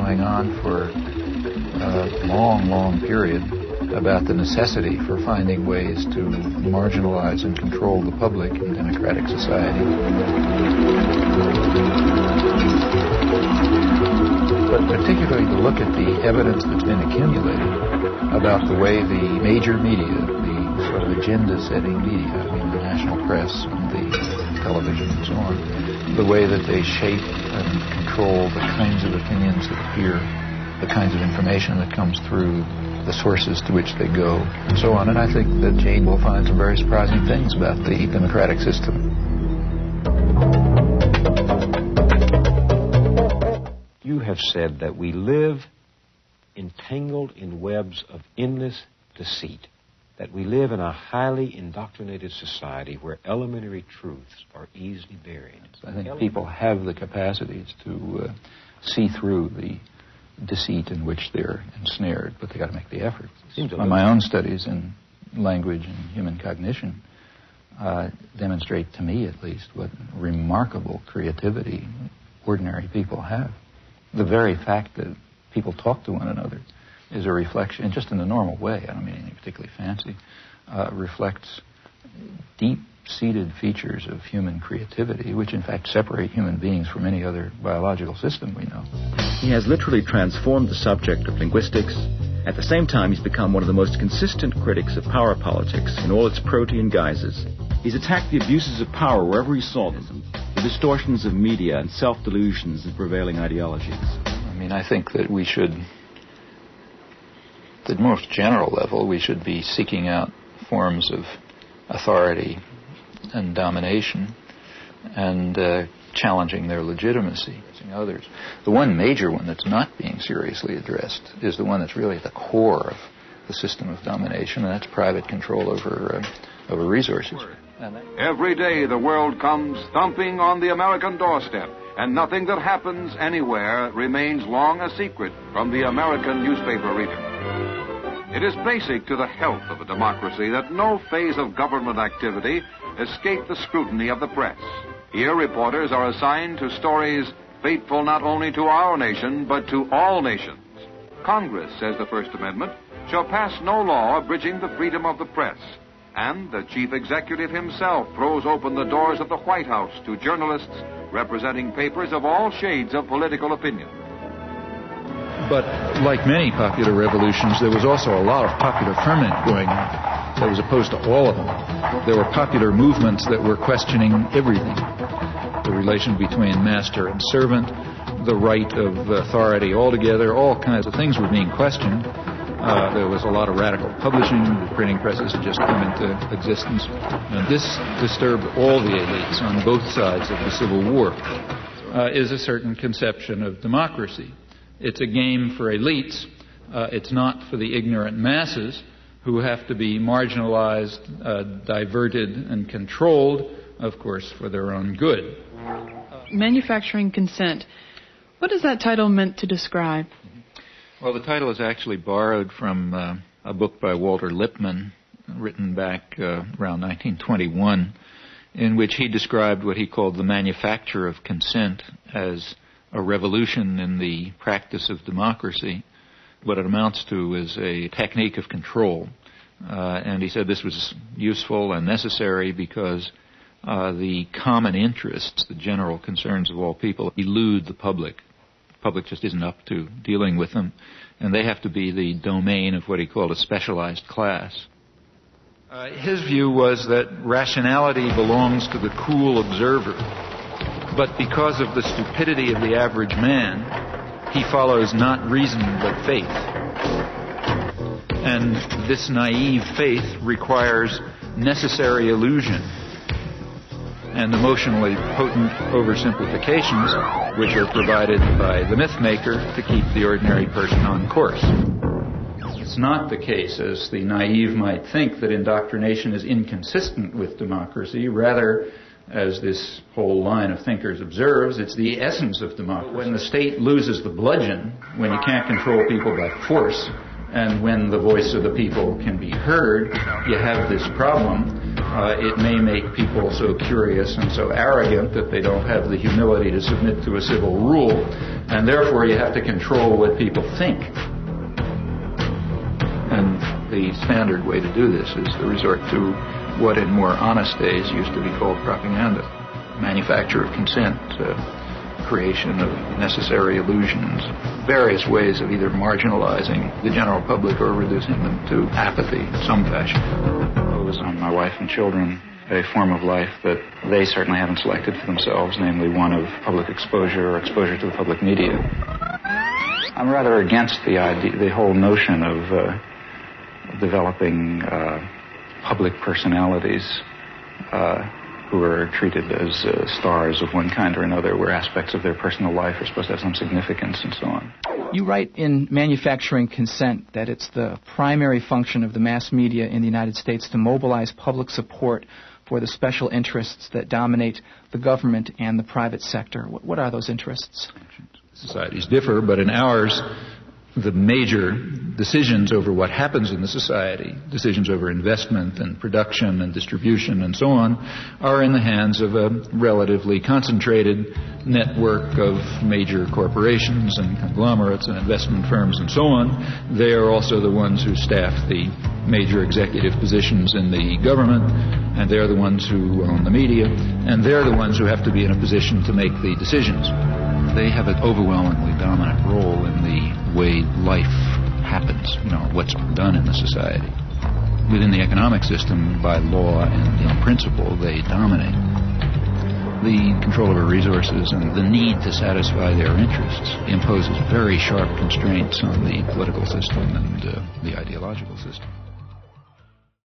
going on for a long, long period about the necessity for finding ways to marginalize and control the public in democratic society. But particularly to look at the evidence that's been accumulated about the way the major media, the sort of agenda-setting media, I mean the national press and the television and so on, the way that they shape and control the kinds of opinions that appear, the kinds of information that comes through, the sources to which they go, and so on. And I think that Jane will find some very surprising things about the democratic system. You have said that we live entangled in webs of endless deceit, that we live in a highly indoctrinated society where elementary truths are easily buried. I think people have the capacities to see through the deceit in which they're ensnared, but they got to make the effort. My own studies in language and human cognition demonstrate, to me at least, what remarkable creativity ordinary people have. The very fact that people talk to one another is a reflection, just in the normal way, I don't mean anything particularly fancy, reflects deep-seated features of human creativity, which in fact separate human beings from any other biological system we know. He has literally transformed the subject of linguistics. At the same time, he's become one of the most consistent critics of power politics in all its protean guises. He's attacked the abuses of power wherever he saw them, the distortions of media and self-delusions of prevailing ideologies. I mean, I think that we should, at the most general level, we should be seeking out forms of authority and domination and challenging their legitimacy. Others. The one major one that's not being seriously addressed is the one that's really at the core of the system of domination, and that's private control over resources. Every day the world comes thumping on the American doorstep, and nothing that happens anywhere remains long a secret from the American newspaper reader. It is basic to the health of a democracy that no phase of government activity escape the scrutiny of the press. Here reporters are assigned to stories fateful not only to our nation, but to all nations. Congress, says the First Amendment, shall pass no law abridging the freedom of the press. And the chief executive himself throws open the doors of the White House to journalists representing papers of all shades of political opinion. But like many popular revolutions, there was also a lot of popular ferment going on that was opposed to all of them. There were popular movements that were questioning everything. The relation between master and servant, the right of authority altogether, all kinds of things were being questioned. There was a lot of radical publishing. The printing presses had just come into existence. And this disturbed all the elites on both sides of the Civil War. Is a certain conception of democracy. It's a game for elites. It's not for the ignorant masses who have to be marginalized, diverted, and controlled, of course, for their own good. Manufacturing consent. What is that title meant to describe? Well, the title is actually borrowed from a book by Walter Lippmann, written back around 1921, in which he described what he called the manufacture of consent as a revolution in the practice of democracy. What it amounts to is a technique of control. And he said this was useful and necessary because the common interests, the general concerns of all people, elude the public. The public just isn't up to dealing with them, and they have to be the domain of what he called a specialized class. His view was that rationality belongs to the cool observer, but because of the stupidity of the average man, he follows not reason but faith. And this naive faith requires necessary illusion and emotionally potent oversimplifications, which are provided by the myth maker to keep the ordinary person on course. It's not the case, as the naive might think, that indoctrination is inconsistent with democracy. Rather, as this whole line of thinkers observes, it's the essence of democracy. When the state loses the bludgeon, when you can't control people by force, and when the voice of the people can be heard, you have this problem It may make people so curious and so arrogant that they don't have the humility to submit to a civil rule, and therefore you have to control what people think. And the standard way to do this is to resort to what in more honest days used to be called propaganda, manufacture of consent, creation of necessary illusions, various ways of either marginalizing the general public or reducing them to apathy in some fashion. Impose on my wife and children a form of life that they certainly haven't selected for themselves, namely one of public exposure or exposure to the public media. I'm rather against the whole notion of developing public personalities who are treated as stars of one kind or another, where aspects of their personal life are supposed to have some significance and so on. You write in Manufacturing Consent that it's the primary function of the mass media in the United States to mobilize public support for the special interests that dominate the government and the private sector. What are those interests? Societies differ, but in ours, the major decisions over what happens in the society, decisions over investment and production and distribution and so on, are in the hands of a relatively concentrated network of major corporations and conglomerates and investment firms and so on. They are also the ones who staff the major executive positions in the government, and they're the ones who own the media, and they're the ones who have to be in a position to make the decisions. They have an overwhelmingly dominant role in the way life happens, what's done in the society. Within the economic system, by law and in principle, they dominate. The control over resources and the need to satisfy their interests imposes very sharp constraints on the political system and the ideological system.